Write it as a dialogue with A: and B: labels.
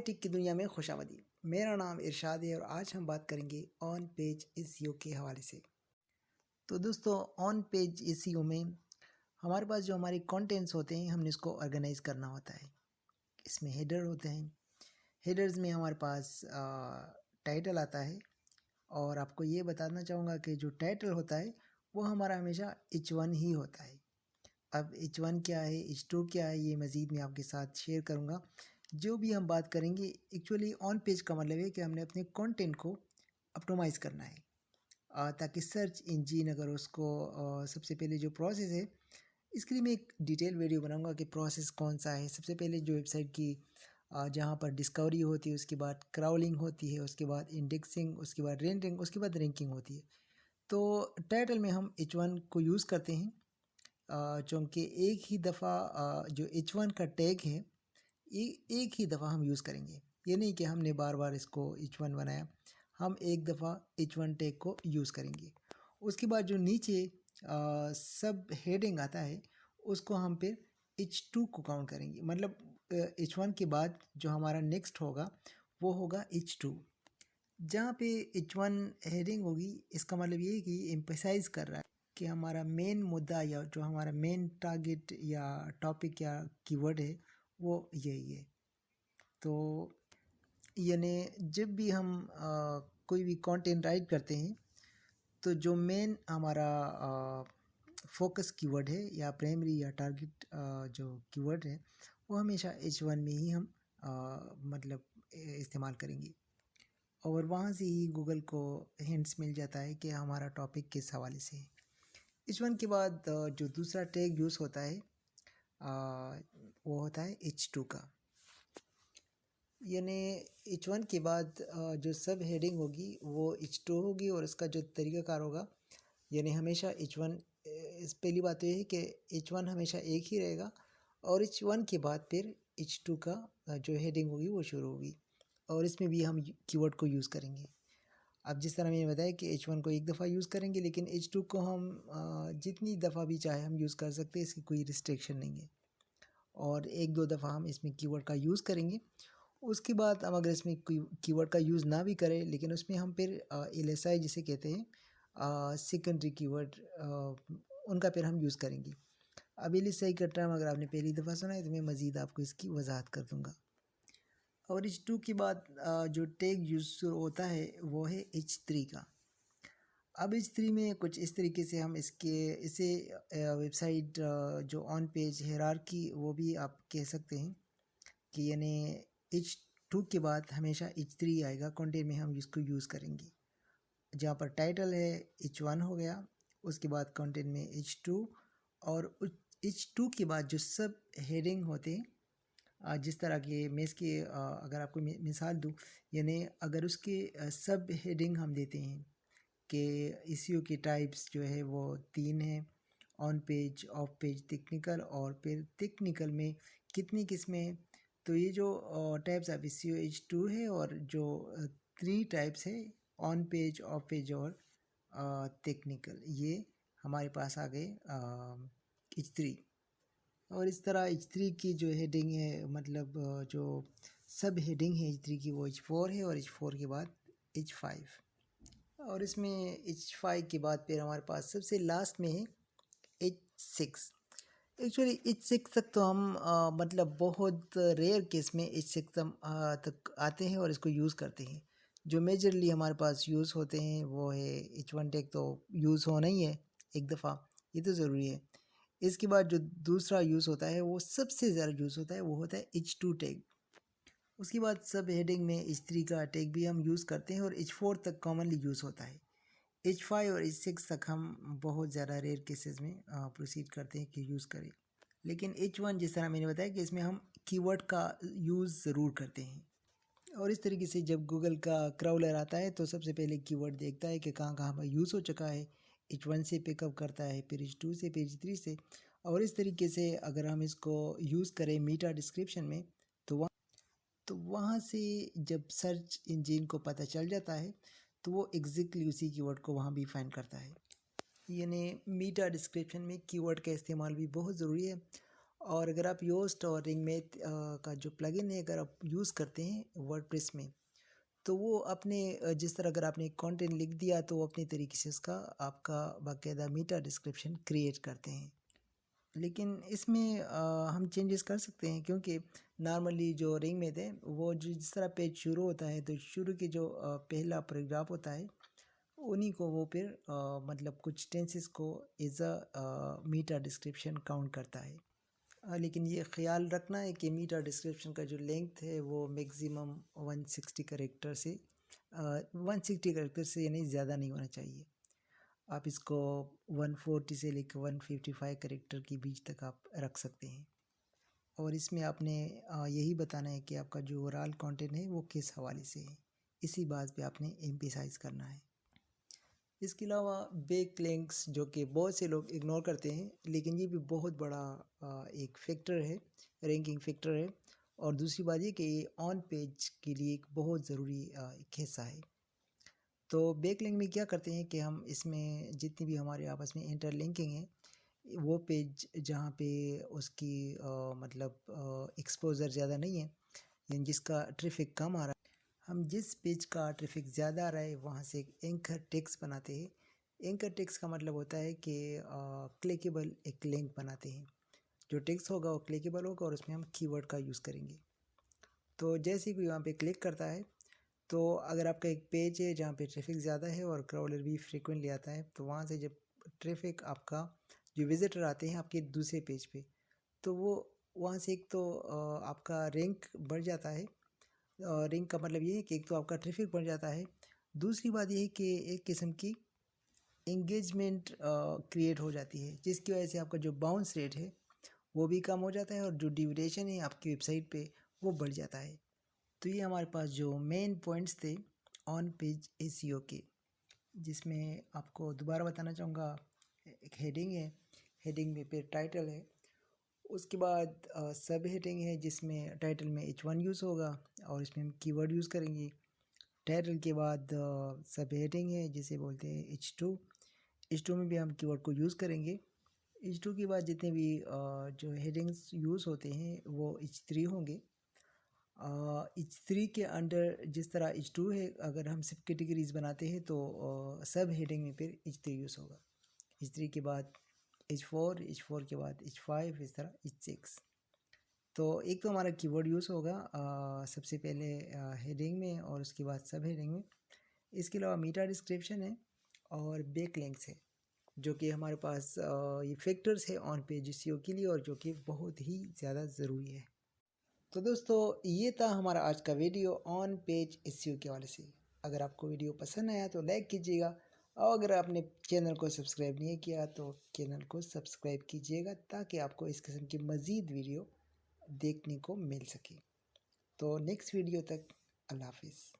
A: टिक की दुनिया में खुशामदी। मेरा नाम इरशाद है और आज हम बात करेंगे ऑन पेज एसईओ के हवाले से। तो दोस्तों, ऑन पेज एसईओ में हमारे पास जो हमारे कंटेंट्स होते हैं, हमने इसको ऑर्गेनाइज करना होता है। इसमें हेडर होते हैं। हेडर्स में हमारे पास टाइटल आता है और आपको ये बताना चाहूँगा कि जो टाइटल होता है वो हमारा हमेशा H1 ही होता है। अब H1 क्या है, H2 क्या है, ये मज़ीद मैं आपके साथ शेयर करूँगा। जो भी हम बात करेंगे, एक्चुअली ऑन पेज का मतलब है कि हमने अपने कंटेंट को ऑप्टिमाइज़ करना है ताकि सर्च इंजन अगर उसको सबसे पहले जो प्रोसेस है, इसके लिए मैं एक डिटेल वीडियो बनाऊंगा कि प्रोसेस कौन सा है। सबसे पहले जो वेबसाइट की जहाँ पर डिस्कवरी होती है, उसके बाद क्राउलिंग होती है, उसके बाद इंडेक्सिंग, उसके बाद रेंडरिंग, उसके बाद रैंकिंग होती है। तो टाइटल में हम H1 को यूज़ करते हैं चूँकि एक ही दफ़ा जो H1 का टैग है एक ही दफ़ा हम यूज़ करेंगे। ये नहीं कि हमने बार बार इसको H1 बनाया, हम एक दफ़ा H1 टैग को यूज़ करेंगे। उसके बाद जो नीचे सब हेडिंग आता है उसको हम फिर H2 को काउंट करेंगे। मतलब H1 के बाद जो हमारा नेक्स्ट होगा वो होगा H2। जहाँ पे H1 हेडिंग होगी, इसका मतलब ये है कि एम्फसाइज कर रहा है कि हमारा मेन मुद्दा या जो हमारा मेन टारगेट या टॉपिक या कीवर्ड है वो यही है। तो यानी जब भी हम कोई भी कंटेंट राइट करते हैं तो जो मेन हमारा फोकस कीवर्ड है या प्राइमरी या टारगेट जो कीवर्ड है वो हमेशा H1 में ही हम मतलब इस्तेमाल करेंगे और वहाँ से ही गूगल को हिंट्स मिल जाता है कि हमारा टॉपिक किस हवाले से है। H1 के बाद जो दूसरा टैग यूज़ होता है वो होता है H2 का। यानी H1 के बाद जो सब हेडिंग होगी वो H2 होगी और इसका जो तरीक़ाकार होगा, यानी हमेशा H1 इस पहली बात तो ये है कि H1 हमेशा एक ही रहेगा और H1 के बाद फिर H2 का जो हेडिंग होगी वो शुरू होगी और इसमें भी हम कीवर्ड को यूज़ करेंगे। अब जिस तरह मैंने बताया कि H1 को एक दफ़ा यूज़ करेंगे, लेकिन H2 को हम जितनी दफ़ा भी चाहे हम यूज़ कर सकते हैं, इसकी कोई रिस्ट्रिक्शन नहीं है और एक दो दफ़ा हम इसमें कीवर्ड का यूज़ करेंगे। उसके बाद हम अगर इसमें कीवर्ड का यूज़ ना भी करें, लेकिन उसमें हम फिर LSI जिसे कहते हैं सेकेंडरी कीवर्ड, उनका फिर हम यूज़ करेंगे। अब LSI का टर्म अगर आपने पहली दफ़ा सुना है तो मैं मज़ीद आपको इसकी वजाहत कर दूँगा। और H2 के बाद जो टैग यूज़ होता है वो है H3 का। अब H3 में कुछ इस तरीके से हम इसे वेबसाइट जो ऑन पेज हायरार्की वो भी आप कह सकते हैं कि यानी H2 के बाद हमेशा H3 आएगा। कंटेंट में हम इसको यूज़ करेंगे। जहाँ पर टाइटल है H1 हो गया, उसके बाद कंटेंट में H2 और H2 के बाद जो सब हेडिंग होते हैं, जिस तरह के मैं इसकी अगर आपको मिसाल दूँ, यानी अगर उसके सब हेडिंग हम देते हैं कि एसईओ की टाइप्स जो है वो 3 हैं, on page, of page, technical और फिर टेक्निकल में कितनी किस्में हैं। तो ये जो टाइप्स ऑफ एसईओ H2 है और जो 3 टाइप्स है ऑन पेज, ऑफ पेज और टेक्निकल, ये हमारे पास आ गए H3। और इस तरह H3 की जो हेडिंग है, मतलब जो सब हेडिंग है H3 की वो H4 है और H4 के बाद H5 और इसमें H5 के बाद फिर हमारे पास सबसे लास्ट में है H6। एक्चुअली H6 तक तो हम मतलब बहुत रेयर केस में H6 तक आते हैं और इसको यूज़ करते हैं। जो मेजरली हमारे पास यूज़ होते हैं वो है H1 टैग, तो यूज़ होना ही है एक दफ़ा, ये तो ज़रूरी है। इसके बाद जो दूसरा यूज़ होता है वो सबसे ज़्यादा यूज़ होता है, वो होता है H2 टैग। उसके बाद सब हेडिंग में H3 का टैग भी हम यूज़ करते हैं और H4 तक कॉमनली यूज़ होता है। H5 और H6 तक हम बहुत ज़्यादा रेयर केसेस में प्रोसीड करते हैं कि यूज़ करें। लेकिन H1 जिस तरह मैंने बताया कि इसमें हम कीवर्ड का यूज़ ज़रूर करते हैं और इस तरीके से जब गूगल का क्राउलर आता है तो सबसे पहले कीवर्ड देखता है कि कहाँ कहाँ पर यूज़ हो चुका है। H1 से पिकअप करता है, फिर H2 से, फिर H3 से, और इस तरीके से अगर हम इसको यूज़ करें मीटा डिस्क्रिप्शन में तो वहाँ से जब सर्च इंजन को पता चल जाता है तो वो एग्जैक्टली उसी कीवर्ड को वहाँ भी फाइंड करता है। यानी मीटा डिस्क्रिप्शन में कीवर्ड का इस्तेमाल भी बहुत ज़रूरी है और अगर आप योस्ट और रिंगमेट का जो प्लगइन है अगर आप यूज़ करते हैं वर्डप्रेस में, तो वो अपने जिस तरह अगर आपने कंटेंट लिख दिया तो वो अपने तरीके से उसका आपका बाकायदा मीटा डिस्क्रिप्शन क्रिएट करते हैं। लेकिन इसमें हम चेंजेस कर सकते हैं, क्योंकि नॉर्मली जो रिंग में थे वो जिस तरह पेज शुरू होता है तो शुरू के जो पहला पैराग्राफ होता है उन्हीं को वो फिर मतलब कुछ टेंसेस को एज अ मीटा डिस्क्रिप्शन काउंट करता है। लेकिन ये ख्याल रखना है कि मीटा डिस्क्रिप्शन का जो लेंथ है वो मैक्सिमम 160 करेक्टर से 160 करेक्टर से यानी ज़्यादा नहीं होना चाहिए। आप इसको 140 से लेकर 155 करेक्टर के बीच तक आप रख सकते हैं। और इसमें आपने यही बताना है कि आपका जो ओवरऑल कंटेंट है वो किस हवाले से है, इसी बात पे आपने एम्फेसाइज करना है। इसके अलावा बैक लिंक्स जो कि बहुत से लोग इग्नोर करते हैं, लेकिन ये भी बहुत बड़ा एक फैक्टर है, रैंकिंग फैक्टर है। और दूसरी बात ये कि ये ऑन पेज के लिए एक बहुत ज़रूरी एक हिस्सा है। तो बैकलिंक में क्या करते हैं कि हम इसमें जितनी भी हमारे आपस में इंटरलिंकिंग है, वो पेज जहाँ पे उसकी मतलब एक्सपोजर ज़्यादा नहीं है यानी जिसका ट्रैफिक कम आ रहा है, हम जिस पेज का ट्रैफिक ज़्यादा आ रहा है वहाँ से एक एंकर टेक्स्ट बनाते हैं। एंकर टेक्स्ट का मतलब होता है कि क्लिकेबल एक लिंक बनाते हैं। जो टेक्स्ट होगा वो क्लिकेबल होगा और उसमें हम कीवर्ड का यूज़ करेंगे। तो जैसे ही कोई वहाँ पे क्लिक करता है, तो अगर आपका एक पेज है जहाँ पे ट्रैफिक ज़्यादा है और क्राउडर भी फ्रीक्वेंटली आता है, तो वहाँ से जब ट्रैफिक आपका जो विजिटर आते हैं आपके दूसरे पेज पे, तो वो वहाँ से एक तो आपका रैंक बढ़ जाता है। रैंक का मतलब ये है कि एक तो आपका ट्रैफिक बढ़ जाता है, दूसरी बात ये है कि एक किस्म की इंगेजमेंट क्रिएट हो जाती है, जिसकी वजह से आपका जो बाउंस रेट है वो भी कम हो जाता है और जो ड्यूरेशन है आपकी वेबसाइट पे वो बढ़ जाता है। तो ये हमारे पास जो मेन पॉइंट्स थे ऑन पेज एसईओ के, जिसमें आपको दोबारा बताना चाहूँगा, एक हेडिंग है, हेडिंग में फिर टाइटल है, उसके बाद सब हेडिंग है जिसमें टाइटल में H1 यूज़ होगा और इसमें हम कीवर्ड यूज़ करेंगे। टाइटल के बाद सब हेडिंग है जिसे बोलते हैं H2, H2 में भी हम कीवर्ड को यूज़ करेंगे। H2 के बाद जितने भी जो हेडिंग्स यूज़ होते हैं वो H3 होंगे। H3 के अंडर जिस तरह H2 है, अगर हम सब कैटेगरीज बनाते हैं तो सब हेडिंग में फिर H3 यूज़ होगा। H3 के बाद H4, H4 के बाद H5, इस तरह H6। तो एक तो हमारा कीवर्ड यूज़ होगा सबसे पहले हेडिंग में और उसके बाद सब हेडिंग में। इसके अलावा मीटा डिस्क्रिप्शन है और बैक लिंक्स है, जो कि हमारे पास ये फैक्टर्स है ऑन पेज एसईओ के लिए और जो कि बहुत ही ज़्यादा ज़रूरी है। तो दोस्तों ये था हमारा आज का वीडियो ऑन पेज एसईओ के हवाले से। अगर आपको वीडियो पसंद आया तो लाइक कीजिएगा, और अगर आपने चैनल को सब्सक्राइब नहीं किया तो चैनल को सब्सक्राइब कीजिएगा, ताकि आपको इस किस्म की मज़ीद वीडियो देखने को मिल सके। तो नेक्स्ट वीडियो तक अल्लाह हाफिज़।